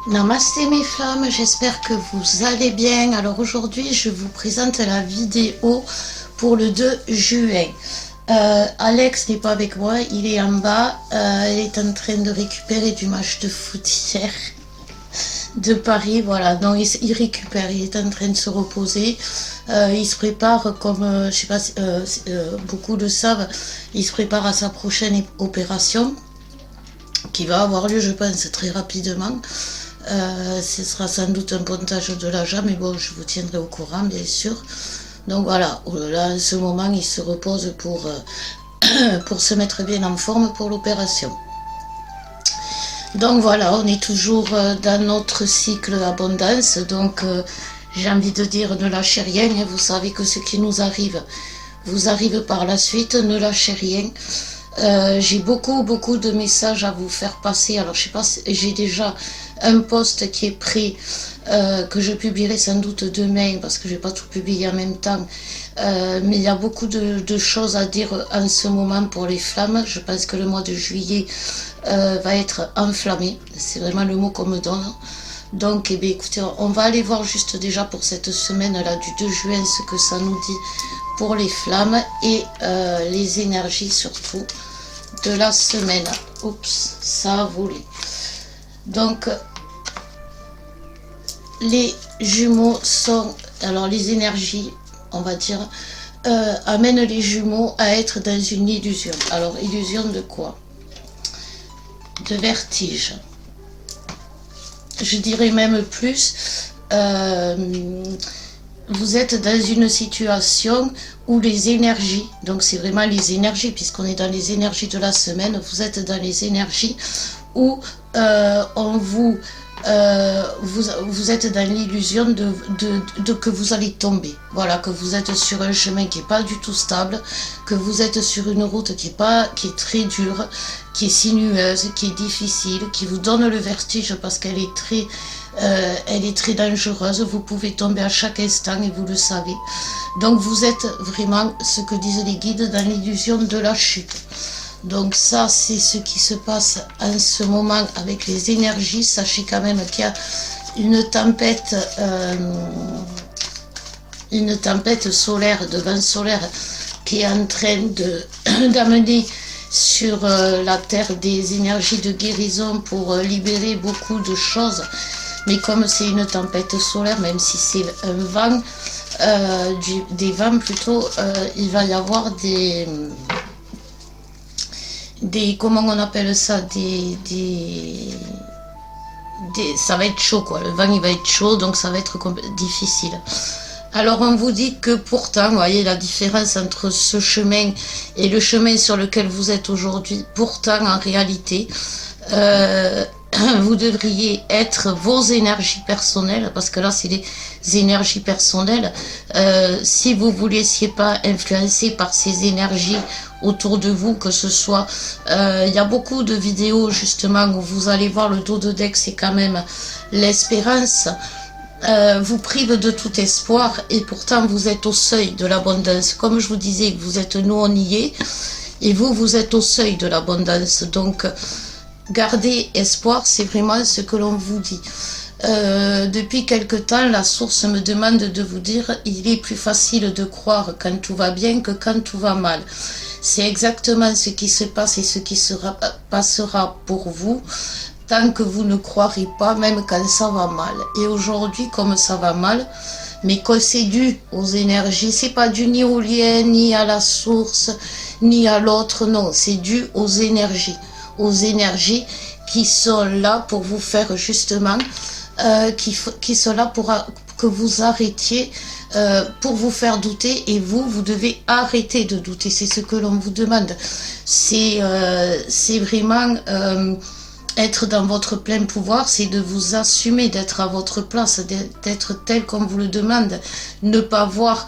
Namasté mes flammes, j'espère que vous allez bien. Alors aujourd'hui, je vous présente la vidéo pour le 2 juin. Alex n'est pas avec moi, il est en bas. Il est en train de récupérer du match de foot hier de Paris. Voilà, donc il récupère, il est en train de se reposer. Il se prépare, comme je sais pas si beaucoup le savent, il se prépare à sa prochaine opération qui va avoir lieu, je pense, très rapidement. Ce sera sans doute un pontage de la jambe, mais bon, je vous tiendrai au courant, bien sûr. Donc voilà, là, en ce moment, il se repose pour se mettre bien en forme pour l'opération. Donc voilà, on est toujours dans notre cycle abondance, donc j'ai envie de dire ne lâchez rien, vous savez que ce qui nous arrive vous arrive par la suite, ne lâchez rien. J'ai beaucoup de messages à vous faire passer. Alors je sais pas si j'ai déjà un post qui est prêt, que je publierai sans doute demain parce que je vais pas tout publier en même temps, mais il y a beaucoup de choses à dire en ce moment pour les flammes. Je pense que le mois de juillet va être enflammé, c'est vraiment le mot qu'on me donne. Donc eh bien, écoutez, on va aller voir juste déjà pour cette semaine là du 2 juin ce que ça nous dit pour les flammes et les énergies surtout de la semaine. Oups, ça a volé. Donc les jumeaux sont, alors les énergies, on va dire, amènent les jumeaux à être dans une illusion. Alors illusion de quoi? De vertige. Je dirais même plus, vous êtes dans une situation où les énergies, donc c'est vraiment les énergies, puisqu'on est dans les énergies de la semaine, vous êtes dans les énergies où vous êtes dans l'illusion de que vous allez tomber. Voilà, que vous êtes sur un chemin qui n'est pas du tout stable, que vous êtes sur une route qui est très dure, qui est sinueuse, qui est difficile, qui vous donne le vertige parce qu'elle est très dangereuse. Vous pouvez tomber à chaque instant et vous le savez. Donc vous êtes vraiment, ce que disent les guides, dans l'illusion de la chute. Donc ça, c'est ce qui se passe en ce moment avec les énergies. Sachez quand même qu'il y a une tempête solaire, de vent solaire, qui est en train d'amener sur la Terre des énergies de guérison pour libérer beaucoup de choses. Mais comme c'est une tempête solaire, même si c'est un vent, des vents plutôt, il va y avoir comment on appelle ça, ça va être chaud quoi, le vent il va être chaud, donc ça va être difficile. Alors on vous dit que pourtant, vous voyez la différence entre ce chemin et le chemin sur lequel vous êtes aujourd'hui, pourtant en réalité, vous devriez être vos énergies personnelles, parce que là c'est les énergies personnelles. Si vous ne vous laissiez pas influencer par ces énergies autour de vous, que ce soit, il y a beaucoup de vidéos justement où vous allez voir le dos de deck, c'est quand même l'espérance, vous prive de tout espoir et pourtant vous êtes au seuil de l'abondance. Comme je vous disais, vous êtes, nous on y est, et vous êtes au seuil de l'abondance. Donc gardez espoir, c'est vraiment ce que l'on vous dit. Depuis quelque temps, la source me demande de vous dire, il est plus facile de croire quand tout va bien que quand tout va mal. C'est exactement ce qui se passe et ce qui passera pour vous, tant que vous ne croirez pas, même quand ça va mal. Et aujourd'hui, comme ça va mal, mais que c'est dû aux énergies, c'est pas dû ni au lien, ni à la source, ni à l'autre, non, c'est dû aux énergies qui sont là pour vous faire justement, qui sont là pour que vous arrêtiez, pour vous faire douter, et vous devez arrêter de douter, c'est ce que l'on vous demande. C'est vraiment être dans votre plein pouvoir, c'est de vous assumer, d'être à votre place, d'être tel qu'on vous le demande, ne pas voir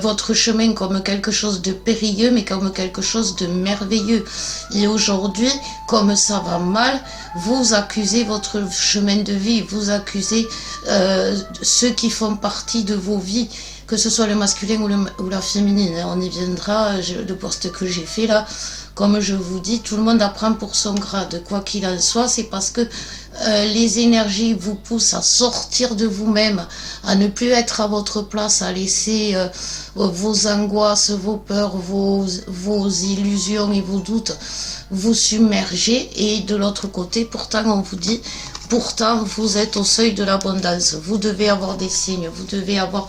votre chemin comme quelque chose de périlleux, mais comme quelque chose de merveilleux. Et aujourd'hui, comme ça va mal, vous accusez votre chemin de vie, vous accusez ceux qui font partie de vos vies, que ce soit le masculin ou la féminine. On y viendra, le post que j'ai fait là, comme je vous dis, tout le monde apprend pour son grade. Quoi qu'il en soit, c'est parce que les énergies vous poussent à sortir de vous-même, à ne plus être à votre place, à laisser vos angoisses, vos peurs, vos illusions et vos doutes vous submerger. Et de l'autre côté, pourtant, on vous dit, pourtant, vous êtes au seuil de l'abondance. Vous devez avoir des signes, vous devez avoir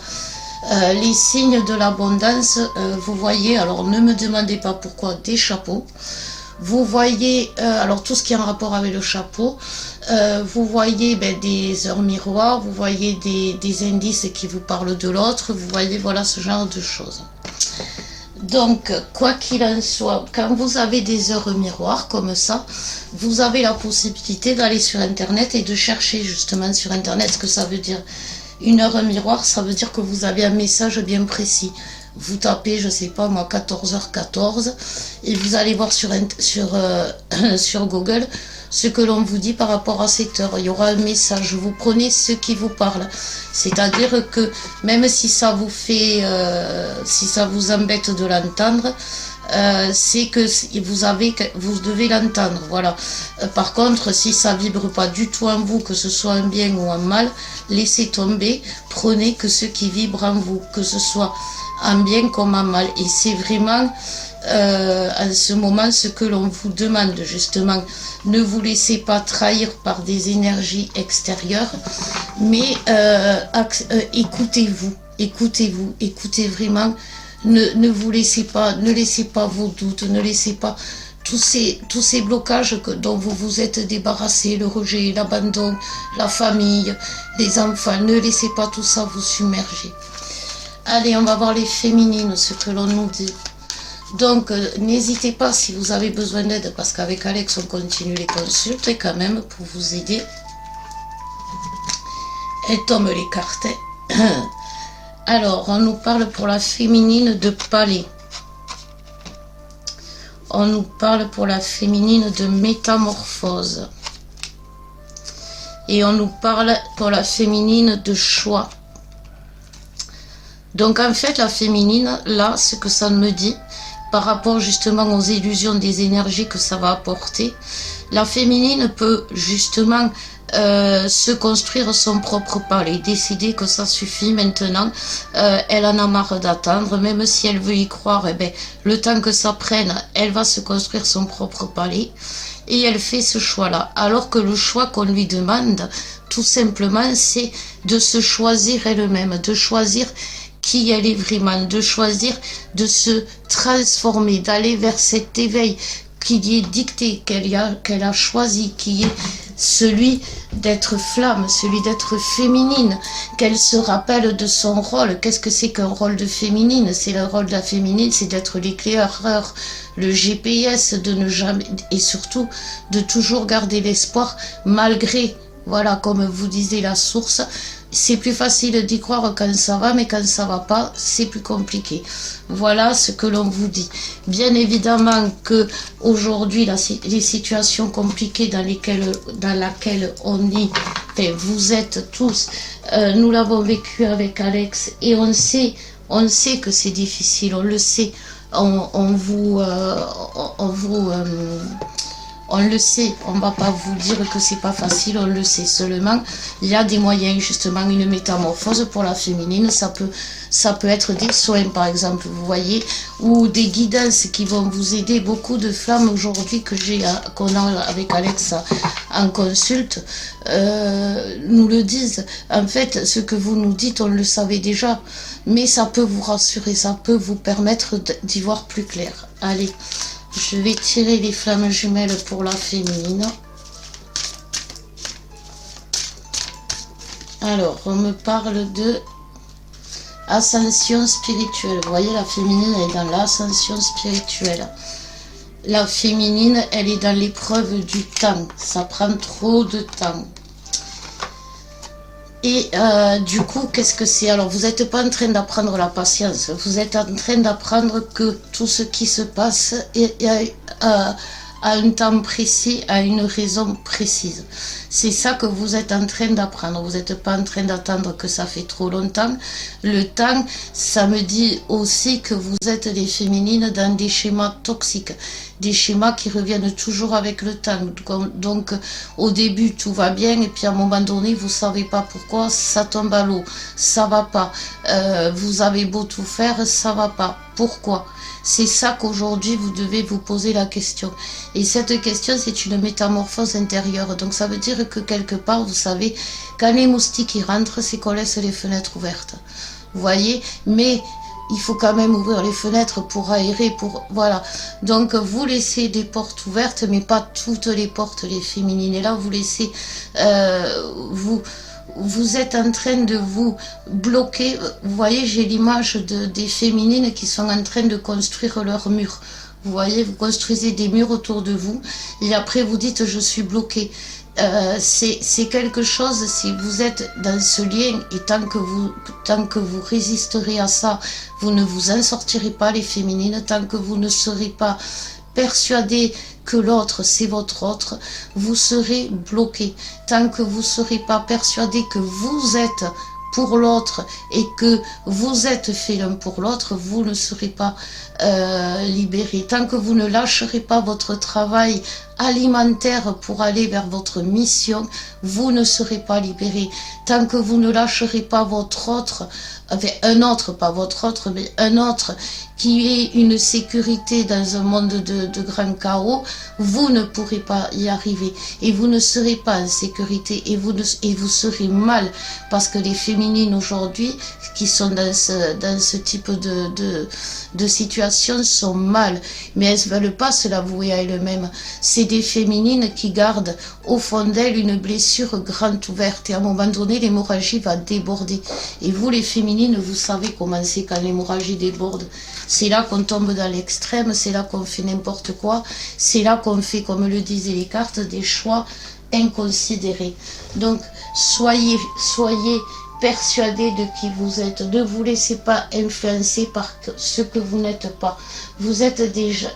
les signes de l'abondance. Vous voyez, alors ne me demandez pas pourquoi, des chapeaux. Vous voyez, alors tout ce qui est en rapport avec le chapeau, vous voyez des heures miroirs, vous voyez des indices qui vous parlent de l'autre, vous voyez, voilà, ce genre de choses. Donc, quoi qu'il en soit, quand vous avez des heures miroirs comme ça, vous avez la possibilité d'aller sur Internet et de chercher justement sur Internet ce que ça veut dire. Une heure miroir, ça veut dire que vous avez un message bien précis. Vous tapez, je sais pas moi, 14h14 et vous allez voir sur Google ce que l'on vous dit par rapport à cette heure. Il y aura un message, vous prenez ce qui vous parle. C'est-à-dire que même si ça vous fait, si ça vous embête de l'entendre, c'est que vous devez l'entendre, voilà. Par contre, si ça vibre pas du tout en vous, que ce soit un bien ou un mal, laissez tomber, prenez que ce qui vibre en vous, que ce soit en bien comme en mal. Et c'est vraiment en ce moment ce que l'on vous demande, justement. Ne vous laissez pas trahir par des énergies extérieures, mais écoutez-vous, écoutez vraiment. Ne vous laissez pas, ne laissez pas vos doutes, ne laissez pas tous ces blocages dont vous vous êtes débarrassé, le rejet, l'abandon, la famille, les enfants, ne laissez pas tout ça vous submerger. Allez, on va voir les féminines, ce que l'on nous dit. Donc, n'hésitez pas si vous avez besoin d'aide, parce qu'avec Alex, on continue les consultes et quand même pour vous aider. Elle tombe les cartes. Alors, on nous parle pour la féminine de palais. On nous parle pour la féminine de métamorphose. Et on nous parle pour la féminine de choix. Donc en fait, la féminine, là, ce que ça me dit, par rapport justement aux illusions des énergies que ça va apporter, la féminine peut justement se construire son propre palais, décider que ça suffit maintenant, elle en a marre d'attendre, même si elle veut y croire, eh ben, le temps que ça prenne, elle va se construire son propre palais, et elle fait ce choix-là, alors que le choix qu'on lui demande, tout simplement, c'est de se choisir elle-même, de choisir qui elle est vraiment, de choisir de se transformer, d'aller vers cet éveil qui lui est dicté, qu'elle a choisi, qui est celui d'être flamme, celui d'être féminine, qu'elle se rappelle de son rôle. Qu'est-ce que c'est qu'un rôle de féminine? C'est le rôle de la féminine, c'est d'être l'éclaireur, le GPS, de ne jamais, et surtout de toujours garder l'espoir malgré, voilà, comme vous disiez, la source. C'est plus facile d'y croire quand ça va, mais quand ça va pas, c'est plus compliqué. Voilà ce que l'on vous dit. Bien évidemment que aujourd'hui, les situations compliquées dans laquelle on est, enfin, vous êtes tous, nous l'avons vécu avec Alex, et on sait que c'est difficile, on le sait. On le sait, on ne va pas vous dire que c'est pas facile, on le sait. Seulement, il y a des moyens, justement, une métamorphose pour la féminine. Ça peut être des soins, par exemple, vous voyez, ou des guidances qui vont vous aider. Beaucoup de femmes aujourd'hui qu'on a avec Alexa en consulte, nous le disent. En fait, ce que vous nous dites, on le savait déjà. Mais ça peut vous rassurer, ça peut vous permettre d'y voir plus clair. Allez. Je vais tirer les flammes jumelles pour la féminine. Alors, on me parle de ascension spirituelle. Vous voyez, la féminine, elle est dans l'ascension spirituelle. La féminine, elle est dans l'épreuve du temps. Ça prend trop de temps. Et du coup, qu'est-ce que c'est? Alors, vous n'êtes pas en train d'apprendre la patience. Vous êtes en train d'apprendre que tout ce qui se passe a un temps précis, a une raison précise. C'est ça que vous êtes en train d'apprendre. Vous n'êtes pas en train d'attendre que ça fait trop longtemps. Le temps, ça me dit aussi que vous êtes des féminines dans des schémas toxiques. des schémas qui reviennent toujours avec le temps. Donc au début tout va bien et puis à un moment donné vous savez pas pourquoi ça tombe à l'eau, ça va pas. Vous avez beau tout faire, ça va pas. Pourquoi? C'est ça qu'aujourd'hui vous devez vous poser la question. Et cette question, c'est une métamorphose intérieure. Donc ça veut dire que quelque part, vous savez, quand les moustiques y rentrent, c'est qu'on laisse les fenêtres ouvertes. Vous voyez? Mais il faut quand même ouvrir les fenêtres pour aérer, pour voilà. Donc vous laissez des portes ouvertes, mais pas toutes les portes, les féminines. Et là, vous laissez, vous êtes en train de vous bloquer. Vous voyez, j'ai l'image des féminines qui sont en train de construire leur mur. Vous voyez, vous construisez des murs autour de vous et après vous dites je suis bloqué. C'est quelque chose, si vous êtes dans ce lien et tant que vous résisterez à ça, vous ne vous en sortirez pas les féminines, tant que vous ne serez pas persuadé que l'autre c'est votre autre, vous serez bloqué. Tant que vous ne serez pas persuadé que vous êtes pour l'autre et que vous êtes fait l'un pour l'autre, vous ne serez pas libéré. Tant que vous ne lâcherez pas votre travail alimentaire pour aller vers votre mission, vous ne serez pas libéré. Tant que vous ne lâcherez pas votre autre, enfin un autre, pas votre autre, mais un autre qui est une sécurité dans un monde de grand chaos, vous ne pourrez pas y arriver et vous ne serez pas en sécurité et vous serez mal parce que les féminines aujourd'hui qui sont dans ce type de situation sont mal, mais elles ne veulent pas se l'avouer à elles-mêmes. C'est des féminines qui gardent au fond d'elles une blessure grande ouverte et à un moment donné l'hémorragie va déborder. Et vous les féminines, vous savez comment c'est quand l'hémorragie déborde. C'est là qu'on tombe dans l'extrême, c'est là qu'on fait n'importe quoi, c'est là qu'on fait, comme le disaient les cartes, des choix inconsidérés. Donc soyez persuadés de qui vous êtes, ne vous laissez pas influencer par ce que vous n'êtes pas. Vous êtes déjà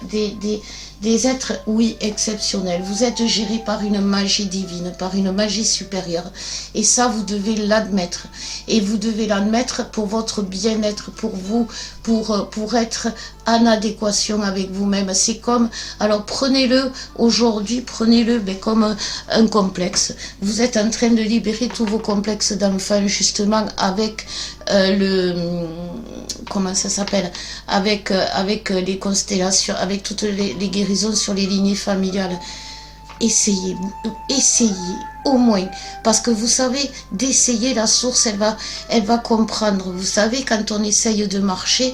des êtres, oui, exceptionnels. Vous êtes gérés par une magie divine, par une magie supérieure. Et ça, vous devez l'admettre. Et vous devez l'admettre pour votre bien-être, pour vous, pour être en adéquation avec vous-même. C'est comme, alors prenez-le aujourd'hui, prenez-le comme un complexe. Vous êtes en train de libérer tous vos complexes d'enfants, justement, avec comment ça s'appelle, avec les constellations, avec toutes les guérisons sur les lignées familiales. Essayez au moins, parce que vous savez, d'essayer, la source, elle va comprendre. Vous savez, quand on essaye de marcher,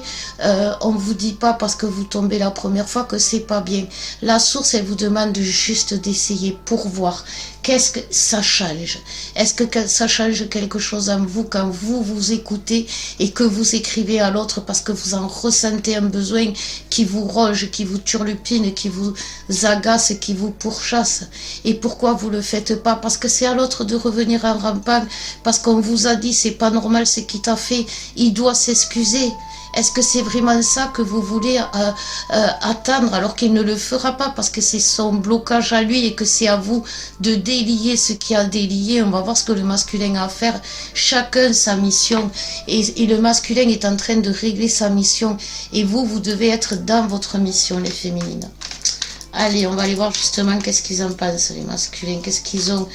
on vous dit pas parce que vous tombez la première fois que c'est pas bien. La source, elle vous demande juste d'essayer pour voir. Qu'est-ce que ça change? Est-ce que ça change quelque chose en vous quand vous vous écoutez et que vous écrivez à l'autre parce que vous en ressentez un besoin qui vous ronge, qui vous turlupine, qui vous agace, qui vous pourchasse? Et pourquoi vous le faites pas? Parce que c'est à l'autre de revenir en rampant, parce qu'on vous a dit c'est pas normal ce qu'il t'a fait, il doit s'excuser. Est-ce que c'est vraiment ça que vous voulez attendre alors qu'il ne le fera pas parce que c'est son blocage à lui et que c'est à vous de délier ce qui a délié? On va voir ce que le masculin a à faire. Chacun sa mission et le masculin est en train de régler sa mission et vous devez être dans votre mission, les féminines. Allez, on va aller voir justement qu'est-ce qu'ils en pensent, les masculins, qu'est-ce qu'ils ont.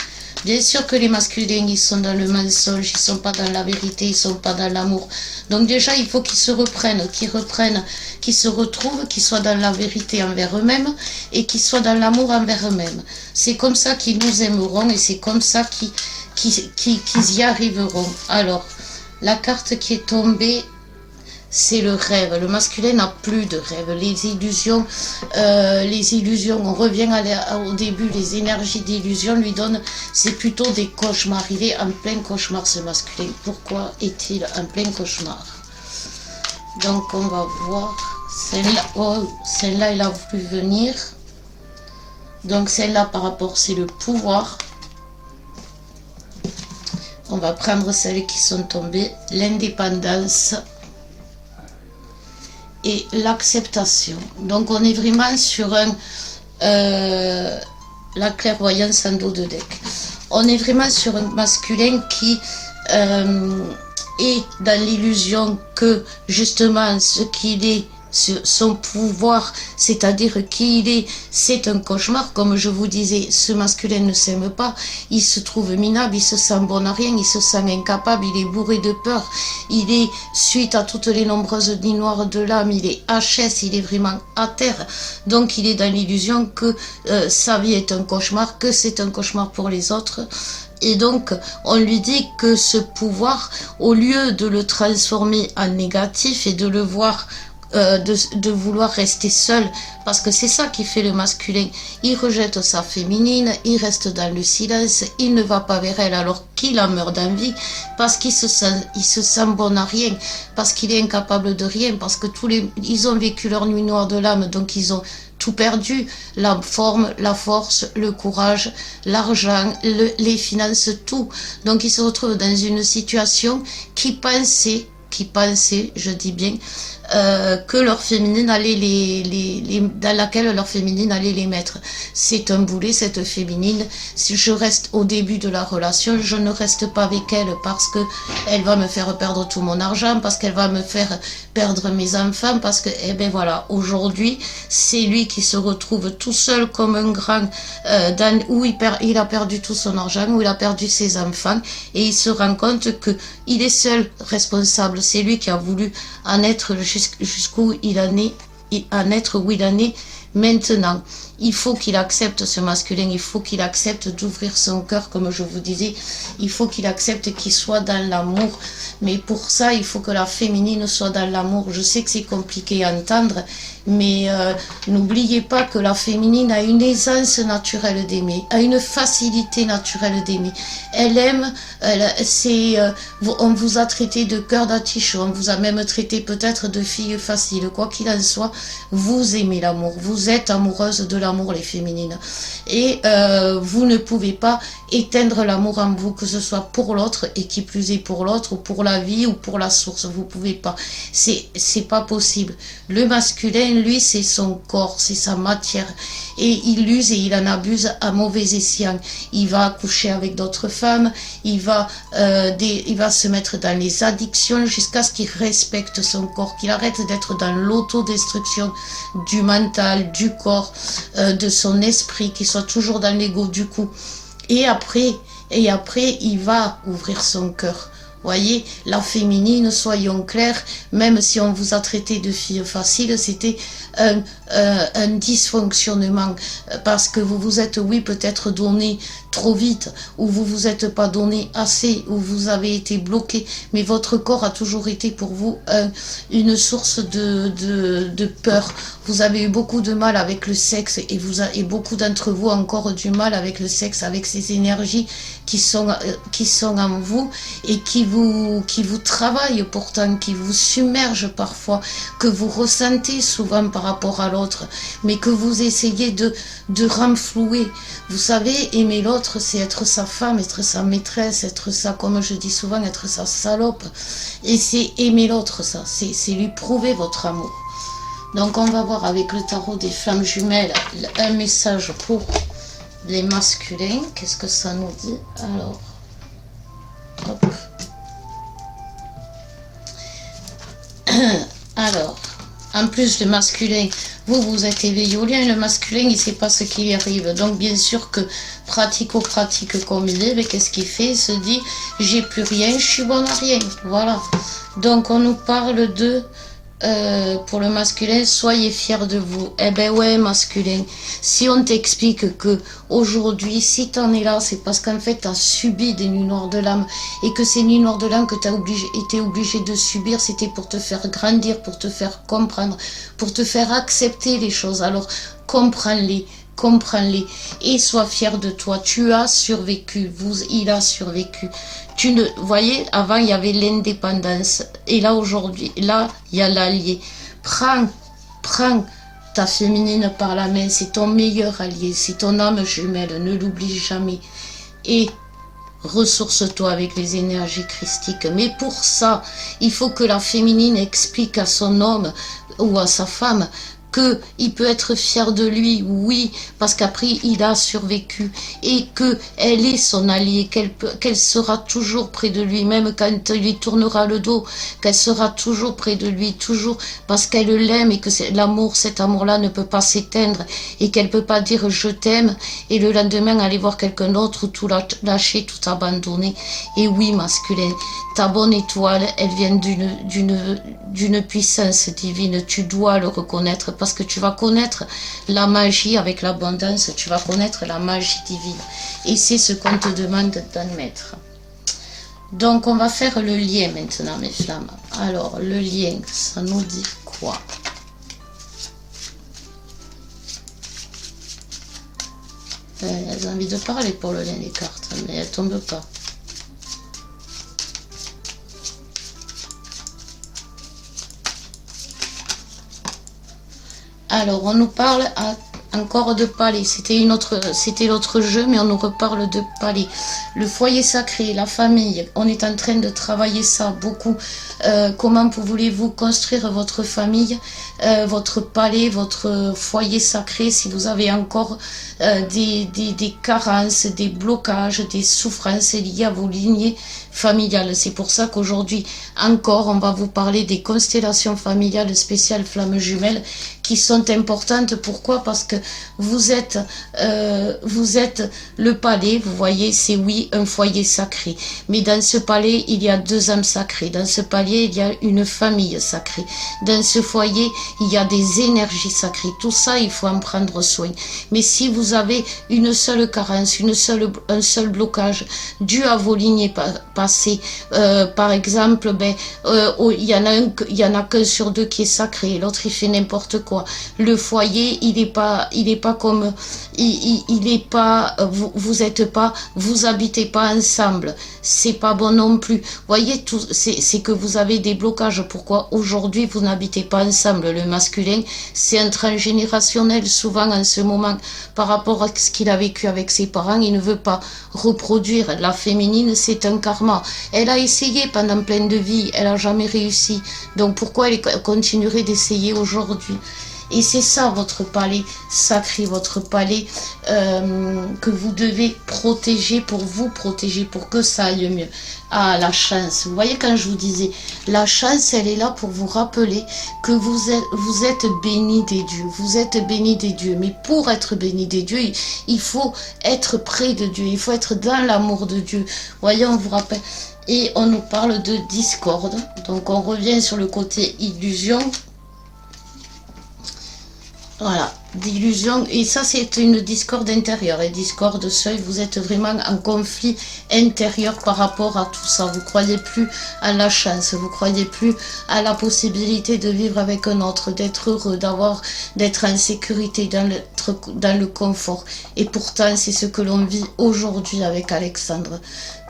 Bien sûr que les masculins, ils sont dans le mensonge, ils sont pas dans la vérité, ils sont pas dans l'amour. Donc déjà, il faut qu'ils se reprennent, qu'ils se retrouvent, qu'ils soient dans la vérité envers eux-mêmes et qu'ils soient dans l'amour envers eux-mêmes. C'est comme ça qu'ils nous aimeront et c'est comme ça qu'ils y arriveront. Alors, la carte qui est tombée, c'est le rêve. Le masculin n'a plus de rêve. Les illusions, on revient au début, les énergies d'illusion lui donnent, c'est plutôt des cauchemars. Il est en plein cauchemar, ce masculin. Pourquoi est-il en plein cauchemar? Donc on va voir. Celle-là, oh, celle-là, elle a voulu venir. Donc celle-là, par rapport, c'est le pouvoir. On va prendre celles qui sont tombées. L'indépendance et l'acceptation. Donc on est vraiment sur la clairvoyance en dos de deck. On est vraiment sur un masculin qui est dans l'illusion que justement ce qu'il est son pouvoir, c'est-à-dire qui il est, c'est un cauchemar. Comme je vous disais, ce masculin ne s'aime pas, il se trouve minable, il se sent bon à rien, il se sent incapable, il est bourré de peur, il est, suite à toutes les nombreuses nuits noires de l'âme, il est HS, il est vraiment à terre. Donc il est dans l'illusion que sa vie est un cauchemar, que c'est un cauchemar pour les autres. Et donc, on lui dit que ce pouvoir, au lieu de le transformer en négatif et de le voir, de vouloir rester seul, parce que c'est ça qui fait le masculin, il rejette sa féminine, il reste dans le silence, il ne va pas vers elle alors qu'il en meurt d'envie, parce qu'il se sent bon à rien, parce qu'il est incapable de rien, parce que ils ont vécu leur nuit noire de l'âme, donc ils ont tout perdu, la forme, la force, le courage, l'argent, les finances, tout. Donc ils se retrouvent dans une situation qui pensait, je dis bien, que leur féminine allait dans laquelle leur féminine allait les mettre. C'est un boulet, cette féminine. Si je reste au début de la relation, je ne reste pas avec elle parce que elle va me faire perdre tout mon argent, parce qu'elle va me faire perdre mes enfants, parce que, eh ben voilà, aujourd'hui, c'est lui qui se retrouve tout seul comme un grand, où il a perdu tout son argent, où il a perdu ses enfants, et il se rend compte que il est seul responsable. C'est lui qui a voulu en être jusqu'où il en est, en être où il en est maintenant. Il faut qu'il accepte ce masculin, il faut qu'il accepte d'ouvrir son cœur, comme je vous disais, il faut qu'il accepte qu'il soit dans l'amour, mais pour ça, il faut que la féminine soit dans l'amour. Je sais que c'est compliqué à entendre, mais n'oubliez pas que la féminine a une aisance naturelle d'aimer, a une facilité naturelle d'aimer. Elle aime, on vous a traité de cœur d'artichaut, on vous a même traité peut-être de fille facile. Quoi qu'il en soit, vous aimez l'amour, vous êtes amoureuse de l'amour, les féminines. Et vous ne pouvez pas éteindre l'amour en vous, que ce soit pour l'autre, et qui plus est pour l'autre, ou pour la vie, ou pour la source. Vous pouvez pas. C'est pas possible. Le masculin, lui, c'est son corps, c'est sa matière. Et il l'use et il en abuse à mauvais escient. Il va coucher avec d'autres femmes, il va se mettre dans les addictions jusqu'à ce qu'il respecte son corps, qu'il arrête d'être dans l'autodestruction du mental, du corps, de son esprit, qu'il soit toujours dans l'ego du coup. Et après, il va ouvrir son cœur. Voyez, la féminine, soyons clairs, même si on vous a traité de fille facile, c'était un dysfonctionnement, parce que vous vous êtes, oui, peut-être donné trop vite, ou vous vous êtes pas donné assez, ou vous avez été bloqué, mais votre corps a toujours été pour vous une source de peur. Vous avez eu beaucoup de mal avec le sexe, et beaucoup d'entre vous encore du mal avec le sexe, avec ces énergies qui sont en vous et qui vous travaillent pourtant, qui vous submergent parfois, que vous ressentez souvent par rapport à l'autre, mais que vous essayez de renflouer. Vous savez, aimer l'autre, c'est être sa femme, être sa maîtresse, être sa, comme je dis souvent, être sa salope. Et c'est aimer l'autre, ça, c'est lui prouver votre amour. Donc on va voir avec le tarot des flammes jumelles un message pour les masculins. Qu'est-ce que ça nous dit? Alors, hop. Alors, en plus le masculin, vous êtes éveillé au lien, le masculin il ne sait pas ce qui lui arrive, donc bien sûr que pratico-pratique comme il est, mais qu'est-ce qu'il fait? Il se dit j'ai plus rien, je suis bon à rien, voilà. Donc on nous parle de pour le masculin, soyez fiers de vous. Eh ben ouais, masculin, si on t'explique que aujourd'hui, si t'en es là, c'est parce qu'en fait t'as subi des nuits noires de l'âme, et que ces nuits noires de l'âme que t'as été obligé de subir, c'était pour te faire grandir, pour te faire comprendre, pour te faire accepter les choses. Alors comprends-les, et sois fier de toi. Tu as survécu, il a survécu. Vous voyez, avant il y avait l'indépendance, et là aujourd'hui, là il y a l'allié. Prends ta féminine par la main, c'est ton meilleur allié, c'est ton âme jumelle, ne l'oublie jamais. Et ressource-toi avec les énergies christiques. Mais pour ça, il faut que la féminine explique à son homme ou à sa femme qu'il peut être fier de lui, oui, parce qu'après il a survécu, et que elle est son alliée, qu'elle sera toujours près de lui, même quand il lui tournera le dos, qu'elle sera toujours près de lui, toujours, parce qu'elle l'aime, et que l'amour, cet amour-là ne peut pas s'éteindre, et qu'elle peut pas dire je t'aime, et le lendemain aller voir quelqu'un d'autre, ou tout lâcher, tout abandonner. Et oui, masculin, ta bonne étoile, elle vient d'une puissance divine, tu dois le reconnaître, parce que tu vas connaître la magie avec l'abondance, tu vas connaître la magie divine. Et c'est ce qu'on te demande d'admettre. Donc on va faire le lien maintenant, mes flammes. Alors, le lien, ça nous dit quoi? Elles ont envie de parler pour le lien des cartes, mais elles tombent pas. Alors, on nous parle encore de palais. C'était l'autre jeu, mais on nous reparle de palais. Le foyer sacré, la famille, on est en train de travailler ça beaucoup. Comment voulez-vous construire votre famille, votre palais, votre foyer sacré, si vous avez encore des carences, des blocages, des souffrances liées à vos lignées familiales. C'est pour ça qu'aujourd'hui, encore, on va vous parler des constellations familiales spéciales flammes jumelles qui sont importantes. Pourquoi? Parce que vous êtes le palais, vous voyez, c'est oui un foyer sacré. Mais dans ce palais, il y a deux âmes sacrées. Dans ce palais, il y a une famille sacrée. Dans ce foyer, il y a des énergies sacrées. Tout ça, il faut en prendre soin. Mais si vous avez une seule carence, un seul blocage dû à vos lignées passées, par exemple, il y en a qu'un sur deux qui est sacré, l'autre il fait n'importe quoi. Le foyer, il est pas comme, il est pas, vous habitez pas ensemble. C'est pas bon non plus. Voyez, tout, c'est que vous avez des blocages. Pourquoi aujourd'hui vous n'habitez pas ensemble? Le masculin, c'est un transgénérationnel souvent en ce moment par rapport à ce qu'il a vécu avec ses parents. Il ne veut pas reproduire. La féminine, c'est un karma. Elle a essayé pendant plein de vies, elle a jamais réussi. Donc pourquoi elle continuerait d'essayer aujourd'hui? Et c'est ça votre palais sacré, votre palais que vous devez protéger pour vous protéger, pour que ça aille mieux. Ah, la chance. Vous voyez, quand je vous disais, la chance, elle est là pour vous rappeler que vous êtes bénis des dieux. Vous êtes bénis des dieux. Mais pour être bénis des dieux, il faut être près de Dieu. Il faut être dans l'amour de Dieu. Vous voyez, on vous rappelle. Et on nous parle de discorde. Donc, on revient sur le côté illusion. Voilà, d'illusion. Et ça, c'est une discorde intérieure. Et discorde seul, vous êtes vraiment en conflit intérieur par rapport à tout ça. Vous croyez plus à la chance. Vous croyez plus à la possibilité de vivre avec un autre, d'être heureux, d'être en sécurité, dans le confort. Et pourtant, c'est ce que l'on vit aujourd'hui avec Alexandre.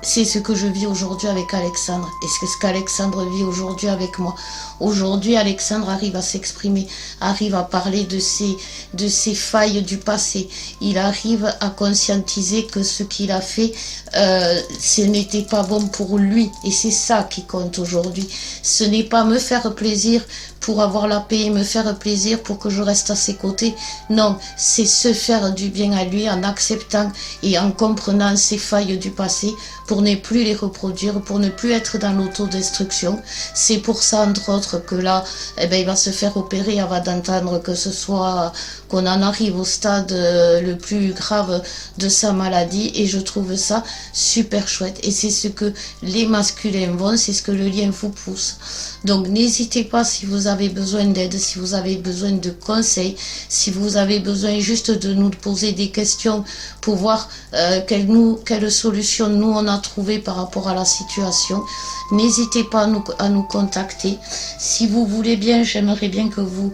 C'est ce que je vis aujourd'hui avec Alexandre. Et c'est ce qu'Alexandre vit aujourd'hui avec moi. Aujourd'hui, Alexandre arrive à s'exprimer, arrive à parler de ses failles du passé. Il arrive à conscientiser que ce qu'il a fait, ce n'était pas bon pour lui. Et c'est ça qui compte aujourd'hui. Ce n'est pas me faire plaisir pour avoir la paix et me faire plaisir pour que je reste à ses côtés. Non, c'est se faire du bien à lui en acceptant et en comprenant ses failles du passé pour ne plus les reproduire, pour ne plus être dans l'autodestruction. C'est pour ça, entre autres, que là, eh ben, il va se faire opérer avant d'entendre que ce soit, qu'on en arrive au stade le plus grave de sa maladie. Et je trouve ça super chouette. Et c'est ce que les masculins vont, c'est ce que le lien vous pousse. Donc n'hésitez pas si vous avez besoin d'aide, si vous avez besoin de conseils, si vous avez besoin juste de nous poser des questions pour voir quelle solution nous on a trouvé par rapport à la situation. N'hésitez pas à nous contacter. Si vous voulez bien, j'aimerais bien que vous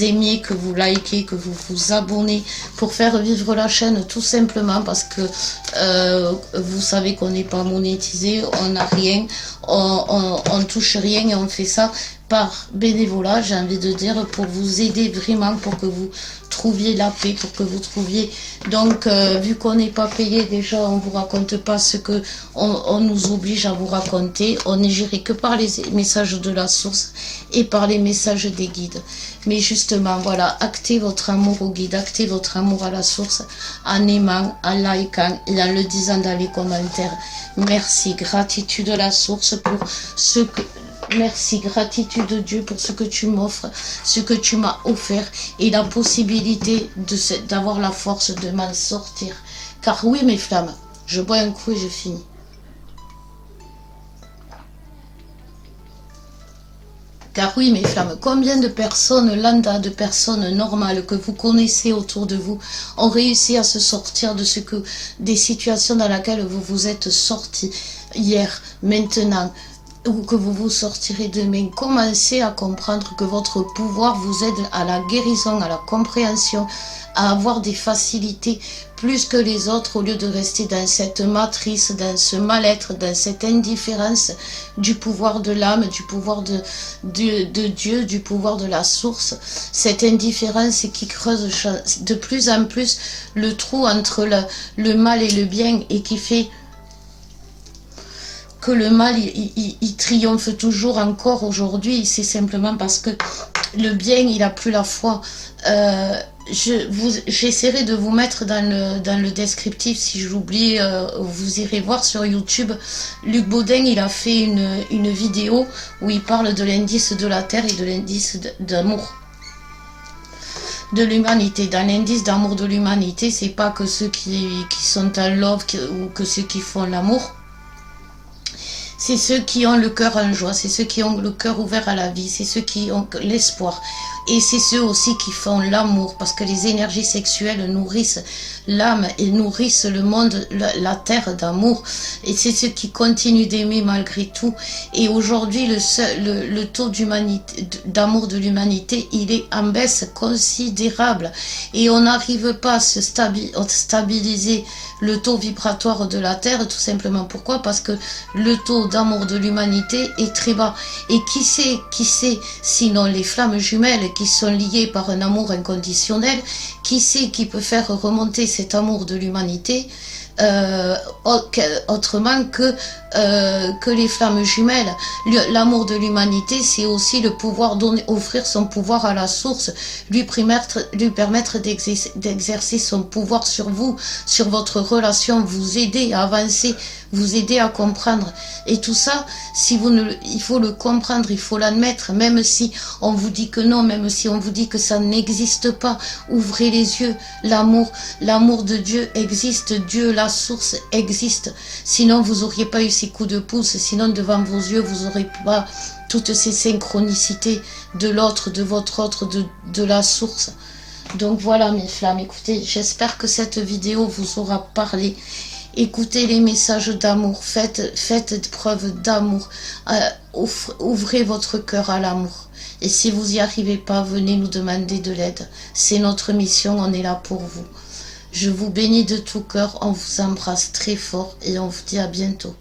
aimiez, que vous likez, que vous vous abonnez pour faire vivre la chaîne, tout simplement parce que vous savez qu'on n'est pas monétisé, on n'a rien, on touche rien et on fait ça par bénévolat, j'ai envie de dire, pour vous aider vraiment, pour que vous trouviez la paix, pour que vous trouviez. Donc, vu qu'on n'est pas payé déjà, on vous raconte pas ce que on nous oblige à vous raconter. On n'est géré que par les messages de la source et par les messages des guides. Mais justement, voilà, actez votre amour au guide, actez votre amour à la source en aimant, en likant et en le disant dans les commentaires. Merci, gratitude à la source pour ce que... Merci, gratitude Dieu pour ce que tu m'offres, ce que tu m'as offert et la possibilité d'avoir la force de m'en sortir. Car oui, mes flammes, je bois un coup et je finis. Car oui, mes flammes, combien de personnes lambda, de personnes normales que vous connaissez autour de vous ont réussi à se sortir de des situations dans lesquelles vous vous êtes sortis hier, maintenant, ou que vous vous sortirez demain. Commencez à comprendre que votre pouvoir vous aide à la guérison, à la compréhension, à avoir des facilités plus que les autres, au lieu de rester dans cette matrice, dans ce mal-être, dans cette indifférence du pouvoir de l'âme, du pouvoir de Dieu, du pouvoir de la source. Cette indifférence qui creuse de plus en plus le trou entre le mal et le bien, et qui fait que le mal, il triomphe toujours encore aujourd'hui. C'est simplement parce que le bien, il n'a plus la foi. J'essaierai de vous mettre dans le descriptif, si j'oublie, vous irez voir sur YouTube. Luc Baudin, il a fait une vidéo où il parle de l'indice de la Terre et de l'indice d'amour de l'humanité. Dans l'indice d'amour de l'humanité, c'est pas que ceux qui sont en love ou que ceux qui font l'amour. C'est ceux qui ont le cœur en joie, c'est ceux qui ont le cœur ouvert à la vie, c'est ceux qui ont l'espoir. Et c'est ceux aussi qui font l'amour, parce que les énergies sexuelles nourrissent l'âme et nourrissent le monde, la terre d'amour. Et c'est ceux qui continuent d'aimer malgré tout. Et aujourd'hui, le taux d'amour de l'humanité, il est en baisse considérable. Et on n'arrive pas à se stabiliser le taux vibratoire de la Terre, tout simplement. Pourquoi? Parce que le taux d'amour de l'humanité est très bas. Et qui sait, sinon les flammes jumelles qui sont liées par un amour inconditionnel, qui sait qui peut faire remonter cet amour de l'humanité autrement que les flammes jumelles. L'amour de l'humanité, c'est aussi le pouvoir offrir son pouvoir à la source, lui permettre d'exercer son pouvoir sur vous, sur votre relation, vous aider à avancer, vous aider à comprendre. Et tout ça, il faut le comprendre, il faut l'admettre, même si on vous dit que non, même si on vous dit que ça n'existe pas. Ouvrez les yeux, l'amour de Dieu existe, Dieu, la source existe. Sinon, vous n'auriez pas eu ces coups de pouce, sinon devant vos yeux, vous n'aurez pas toutes ces synchronicités de l'autre, de votre autre, de la source. Donc voilà mes flammes, écoutez, j'espère que cette vidéo vous aura parlé. Écoutez les messages d'amour, faites preuve d'amour, ouvrez votre cœur à l'amour. Et si vous n'y arrivez pas, venez nous demander de l'aide. C'est notre mission, on est là pour vous. Je vous bénis de tout cœur, on vous embrasse très fort et on vous dit à bientôt.